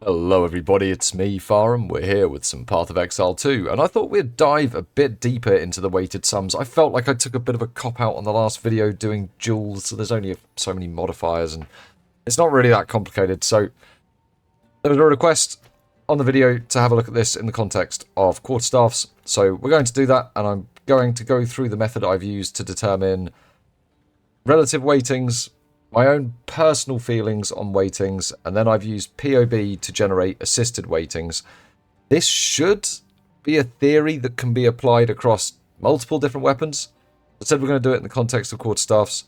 Hello everybody, it's me, Farham. We're here with some Path of Exile 2, and I thought we'd dive a bit deeper into the weighted sums. I felt like I took a bit of a cop-out on the last video doing duels, so there's only so many modifiers, and it's not really that complicated. So there was a request on the video to have a look at this in the context of quarterstaffs, so we're going to do that, and I'm going to go through the method I've used to determine relative weightings, my own personal feelings on weightings, and then I've used POB to generate assisted weightings. This should be a theory that can be applied across multiple different weapons. I said we're going to do it in the context of quarterstaffs.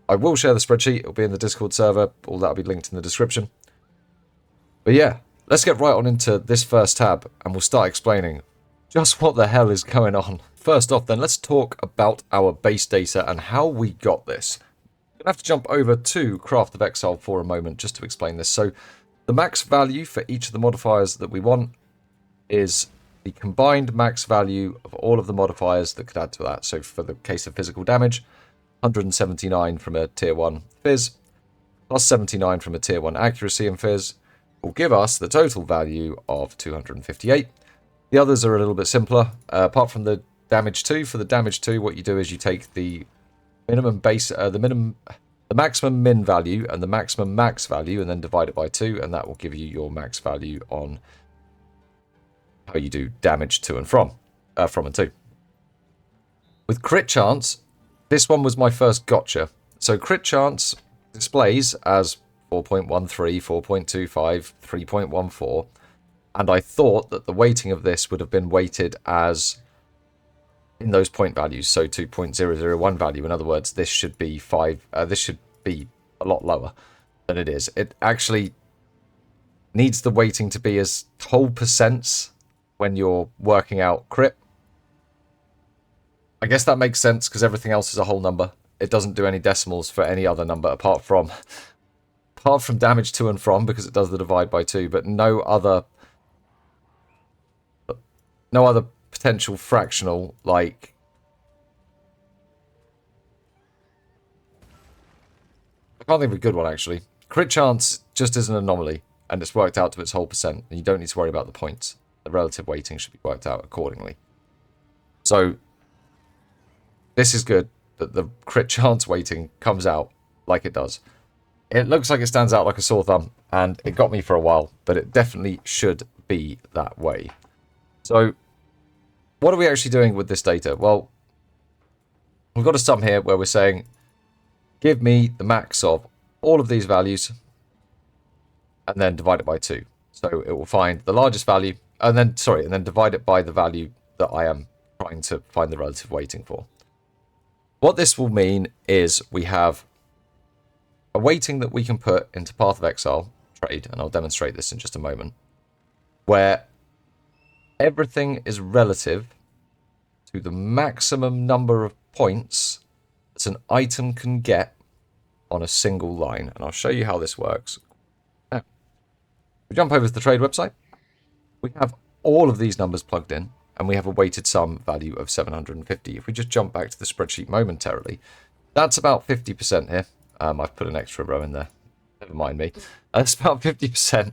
I will share the spreadsheet. It'll be in the Discord server. All that will be linked in the description. But yeah, let's get right on into this first tab, and we'll start explaining just what the hell is going on. First off then, let's talk about our base data and how we got this. I'm going to have to jump over to Craft of Exile for a moment just to explain this. So the max value for each of the modifiers that we want is the combined max value of all of the modifiers that could add to that. So for the case of physical damage, 179 from a tier 1 Fizz, plus 79 from a tier 1 accuracy and Fizz, will give us the total value of 258. The others are a little bit simpler. Apart from the damage 2, for the damage 2, what you do is you take the minimum base, the maximum min value and the maximum max value, and then divide it by 2, and that will give you your max value on how you do damage to and from and to. With crit chance, this one was my first gotcha. So crit chance displays as 4.13, 4.25, 3.14, and I thought that the weighting of this would have been weighted as in those point values, so 2.001 value. In other words, this should be this should be a lot lower than it is. It actually needs the weighting to be as whole percents when you're working out crit. I guess that makes sense because everything else is a whole number. It doesn't do any decimals for any other number apart from damage to and from, because it does the divide by 2, but no other potential fractional, like I can't think of a good one actually. Crit chance just is an anomaly, and it's worked out to its whole percent, and you don't need to worry about the points. The relative weighting should be worked out accordingly. So this is good that the crit chance weighting comes out like it does. It looks like it stands out like a sore thumb, and it got me for a while, but it definitely should be that way. So what are we actually doing with this data? Well, we've got a sum here where we're saying, give me the max of all of these values, and then divide it by 2. So it will find the largest value, and then divide it by the value that I am trying to find the relative weighting for. What this will mean is we have a weighting that we can put into Path of Exile trade, and I'll demonstrate this in just a moment, where everything is relative to the maximum number of points that an item can get on a single line. And I'll show you how this works. Now, we jump over to the trade website. We have all of these numbers plugged in, and we have a weighted sum value of 750. If we just jump back to the spreadsheet momentarily, that's about 50% here. I've put an extra row in there. Never mind me. That's about 50%.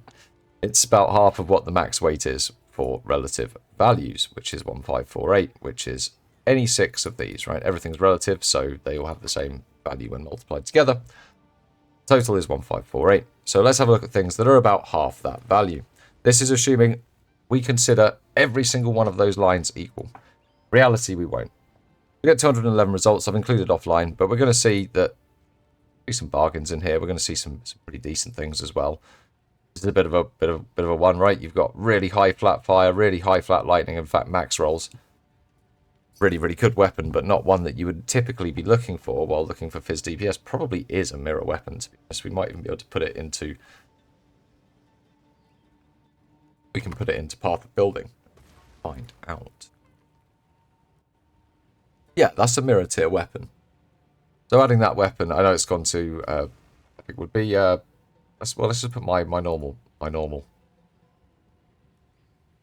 It's about half of what the max weight is for relative values, which is 1548, which is any 6 of these, right? Everything's relative, so they all have the same value when multiplied together. Total is 1548. So let's have a look at things that are about half that value. This is assuming we consider every single one of those lines equal. Reality, we won't. We get 211 results. I've included offline, but we're going to see that there's some bargains in here. We're going to see some pretty decent things as well. This is a bit of a one, right? You've got really high flat fire, really high flat lightning, in fact max rolls. Really, really good weapon, but not one that you would typically be looking for while looking for Fizz DPS. Probably is a mirror weapon, to be honest. We might even be able to put it into... We can put it into Path of Building. Find out. Yeah, that's a mirror tier weapon. So adding that weapon, I know it's gone to... I think would be... let's just put my normal.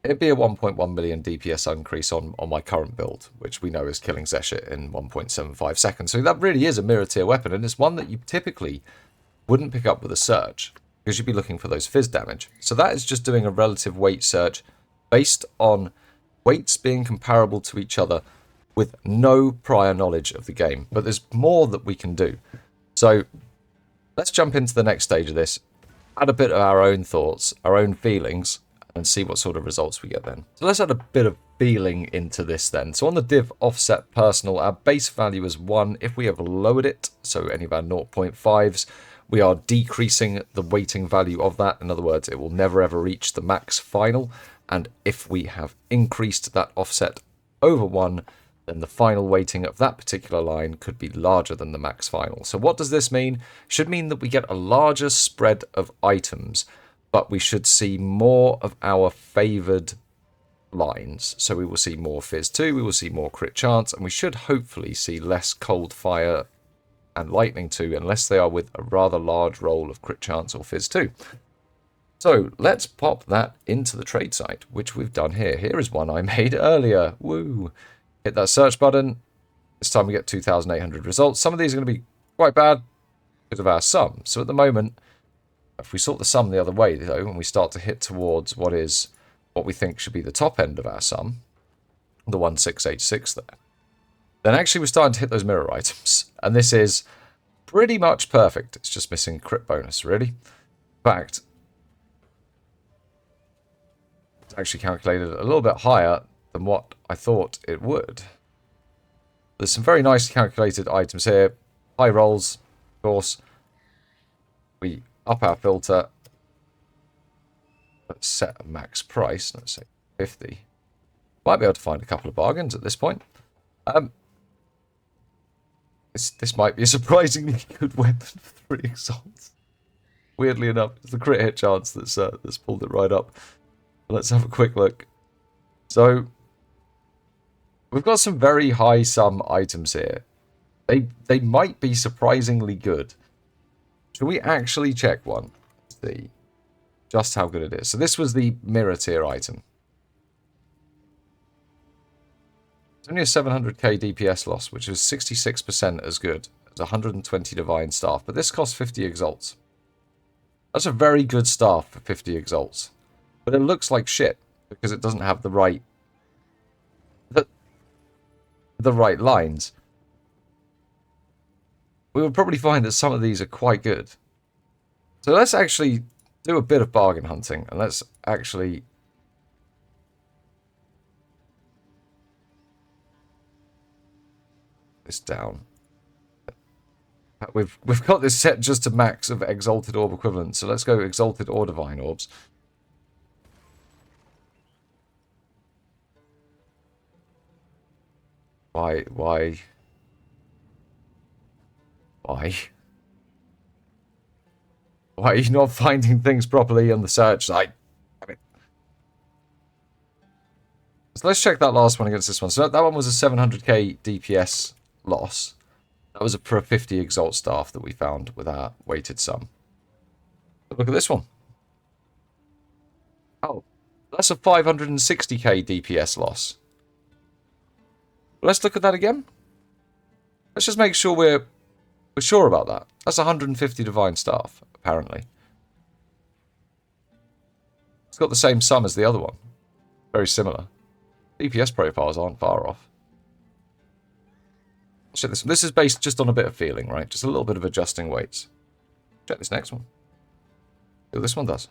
It'd be a 1.1 million DPS increase on my current build, which we know is killing Zeshit in 1.75 seconds. So that really is a mirror tier weapon, and it's one that you typically wouldn't pick up with a Surge. because you'd be looking for those fizz damage. So that is just doing a relative weight search based on weights being comparable to each other with no prior knowledge of the game. But there's more that we can do. So let's jump into the next stage of this, add a bit of our own thoughts, our own feelings, and see what sort of results we get then. So let's add a bit of feeling into this then. So on the div offset personal, our base value is 1. If we have lowered it, so any of our 0.5s, we are decreasing the weighting value of that. In other words, it will never ever reach the max final. And if we have increased that offset over 1, then the final weighting of that particular line could be larger than the max final. So what does this mean? It should mean that we get a larger spread of items, but we should see more of our favoured lines. So we will see more Fizz 2, we will see more Crit Chance, and we should hopefully see less Cold Fire and Lightning 2, unless they are with a rather large roll of Crit Chance or Fizz 2. So let's pop that into the trade site, which we've done here. Here is one I made earlier. Woo! Hit that search button. This time we get 2,800 results. Some of these are going to be quite bad because of our sum. So at the moment, if we sort the sum the other way, though, and we start to hit towards what we think should be the top end of our sum, the 1686 there, then actually we're starting to hit those mirror items. And this is pretty much perfect. It's just missing crit bonus, really. In fact, it's actually calculated a little bit higher than what I thought it would. There's some very nicely calculated items here. High rolls, of course. We up our filter. Let's set a max price. Let's say 50. Might be able to find a couple of bargains at this point. This might be a surprisingly good weapon for 3 exalts. Weirdly enough, it's the crit hit chance that's pulled it right up. Let's have a quick look. So we've got some very high sum items here. They might be surprisingly good. Should we actually check one? Let's see just how good it is. So this was the mirror tier item. It's only a 700k DPS loss, which is 66% as good as 120 divine staff. But this costs 50 exalts. That's a very good staff for 50 exalts. But it looks like shit because it doesn't have the right lines. We would probably find that some of these are quite good. So let's actually do a bit of bargain hunting, and let's actually this down. We've got this set just to max of Exalted Orb equivalent, so let's go Exalted or Divine Orbs. Why? Why are you not finding things properly on the search site? So let's check that last one against this one. So that one was a 700k DPS loss. That was for a 50 Exalt staff that we found with our weighted sum. But look at this one. Oh, that's a 560k DPS loss. Let's look at that again. Let's just make sure we're sure about that. That's 150 divine staff, apparently. It's got the same sum as the other one. Very similar. DPS profiles aren't far off. Check this one. This is based just on a bit of feeling, right? Just a little bit of adjusting weights. Check this next one. See what this one does.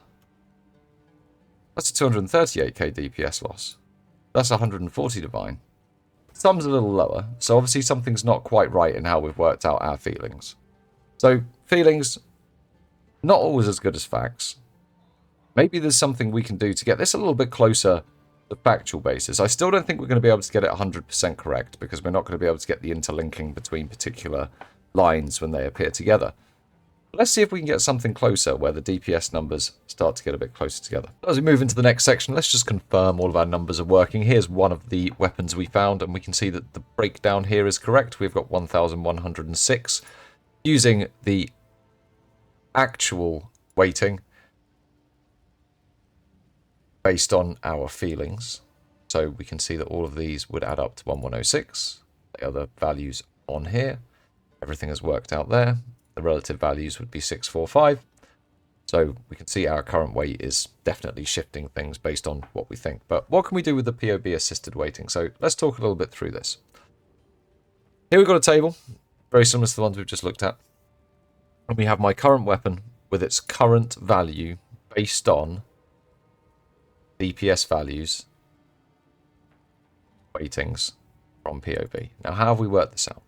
That's a 238k DPS loss. That's 140 divine. Sum's a little lower, so obviously something's not quite right in how we've worked out our feelings. So, feelings, not always as good as facts. Maybe there's something we can do to get this a little bit closer to the factual basis. I still don't think we're going to be able to get it 100% correct, because we're not going to be able to get the interlinking between particular lines when they appear together. But let's see if we can get something closer where the DPS numbers start to get a bit closer together. As we move into the next section, let's just confirm all of our numbers are working. Here's one of the weapons we found, and we can see that the breakdown here is correct. We've got 1,106 using the actual weighting based on our feelings. So we can see that all of these would add up to 1106. The other values on here, everything has worked out there. The relative values would be 645. So we can see our current weight is definitely shifting things based on what we think. But what can we do with the POB assisted weighting? So let's talk a little bit through this. Here we've got a table, very similar to the ones we've just looked at. And we have my current weapon with its current value based on DPS values, weightings from POB. Now, how have we worked this out?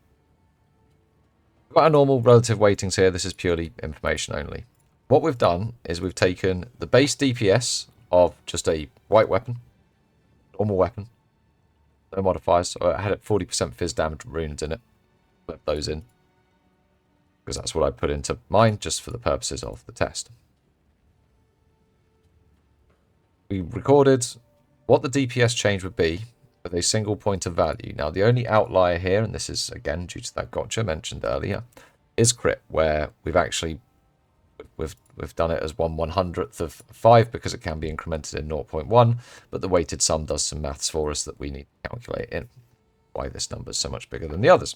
We've got our normal relative weightings here. This is purely information only. What we've done is we've taken the base DPS of just a white weapon, normal weapon, no modifiers. So I had it 40% fizz damage runes in it. Left those in because that's what I put into mine just for the purposes of the test. We recorded what the DPS change would be with a single point of value. Now, the only outlier here, and this is again due to that gotcha mentioned earlier, is crit, where we've actually we've done it as 1/100th of 5 because it can be incremented in 0.1, but the weighted sum does some maths for us that we need to calculate in why this number is so much bigger than the others.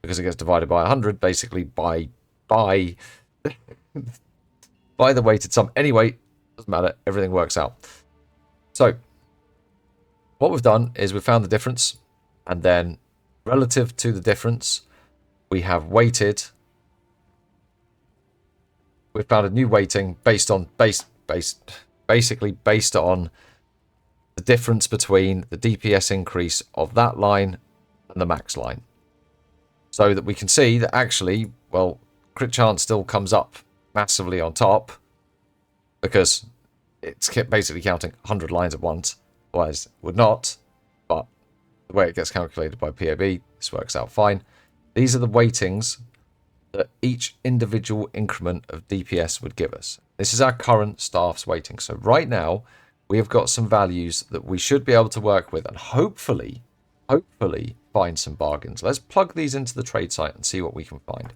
Because it gets divided by 100, basically by the weighted sum. Anyway, doesn't matter, everything works out. So, what we've done is we've found the difference, and then relative to the difference, we have weighted. We've found a new weighting based on basically based on the difference between the DPS increase of that line and the max line. So that we can see that actually, well, crit chance still comes up massively on top because it's basically counting 100 lines at once, otherwise it would not. But the way it gets calculated by POB, this works out fine. These are the weightings that each individual increment of DPS would give us. This is our current staff's weighting. So right now, we have got some values that we should be able to work with and hopefully find some bargains. Let's plug these into the trade site and see what we can find.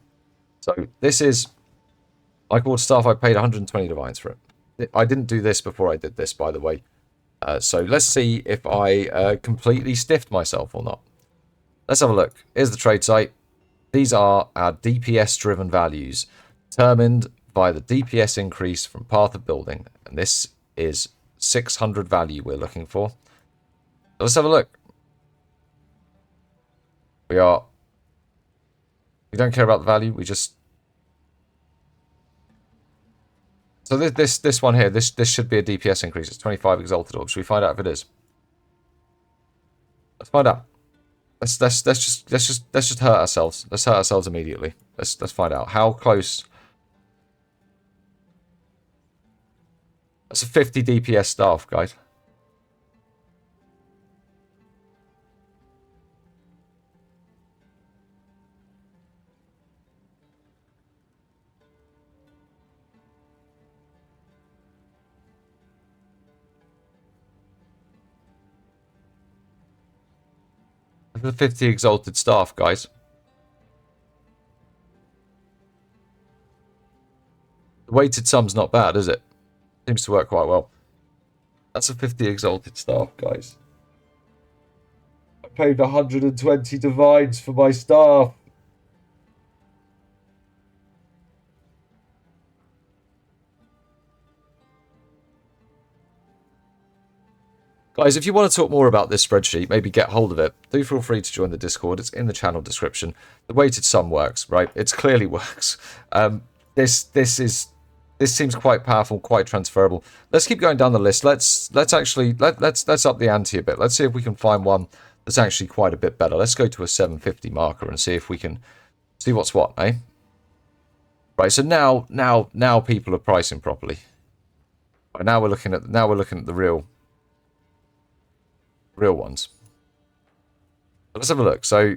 So this is, like all staff, I paid 120 divines for it. I didn't do this before I did this, by the way. So let's see if I completely stiffed myself or not. Let's have a look. Here's the trade site. These are our DPS-driven values, determined by the DPS increase from path of building. And this is 600 value we're looking for. So let's have a look. We don't care about the value, we just... So this one here, this should be a DPS increase. It's 25 exalted orbs. Should we find out if it is? Let's find out. Let's just hurt ourselves. Let's hurt ourselves immediately. Let's find out how close. That's a 50 DPS staff, guys. The 50 exalted staff, guys. The weighted sum's not bad, is it? Seems to work quite well. That's a 50 exalted staff, guys. I paid 120 divines for my staff. Guys, if you want to talk more about this spreadsheet, maybe get hold of it, do feel free to join the Discord. It's in the channel description. The weighted sum works, right? It clearly works. This seems quite powerful, quite transferable. Let's keep going down the list. Let's up the ante a bit. Let's see if we can find one that's actually quite a bit better. Let's go to a 750 marker and see if we can see what's what, eh? Right. So now people are pricing properly. Right, now we're looking at the real ones. Let's have a look. So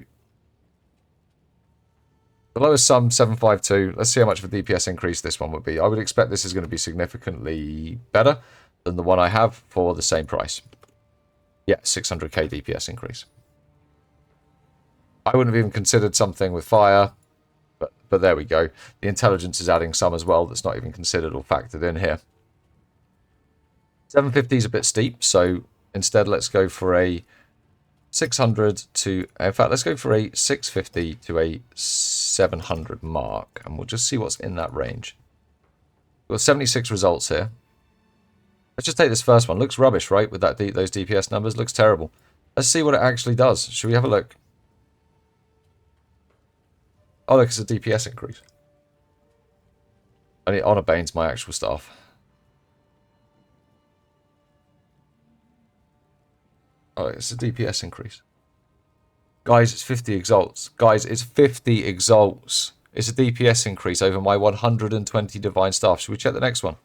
the lowest sum 752. Let's see how much of a DPS increase this one would be. I would expect this is going to be significantly better than the one I have for the same price. Yeah, 600k DPS increase. I wouldn't have even considered something with fire, but there we go. The intelligence is adding some as well that's not even considered or factored in here. 750 is a bit steep, so instead, let's go for a 600 to... In fact, let's go for a 650 to a 700 mark. And we'll just see what's in that range. We've got 76 results here. Let's just take this first one. Looks rubbish, right? With those DPS numbers. Looks terrible. Let's see what it actually does. Should we have a look? Oh, look, it's a DPS increase. Only Honor Bane's my actual staff. Oh, it's a DPS increase. Guys, it's 50 exalts. Guys, it's 50 exalts. It's a DPS increase over my 120 divine staff. Should we check the next one?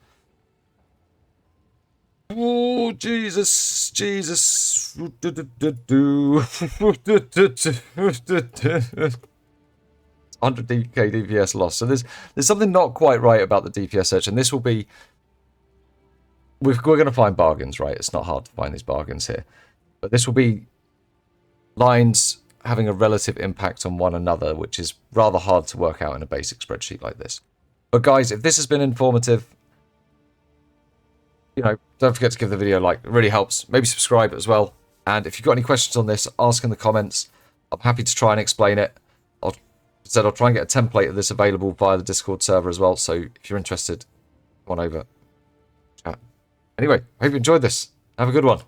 Oh, Jesus. Jesus. 100 DK DPS loss. So there's something not quite right about the DPS search, and this will be... We're going to find bargains, right? It's not hard to find these bargains here. But this will be lines having a relative impact on one another, which is rather hard to work out in a basic spreadsheet like this. But guys, if this has been informative, you know, don't forget to give the video a like. It really helps. Maybe subscribe as well. And if you've got any questions on this, ask in the comments. I'm happy to try and explain it. I'll try and get a template of this available via the Discord server as well. So if you're interested, come on over. Chat. Anyway, I hope you enjoyed this. Have a good one.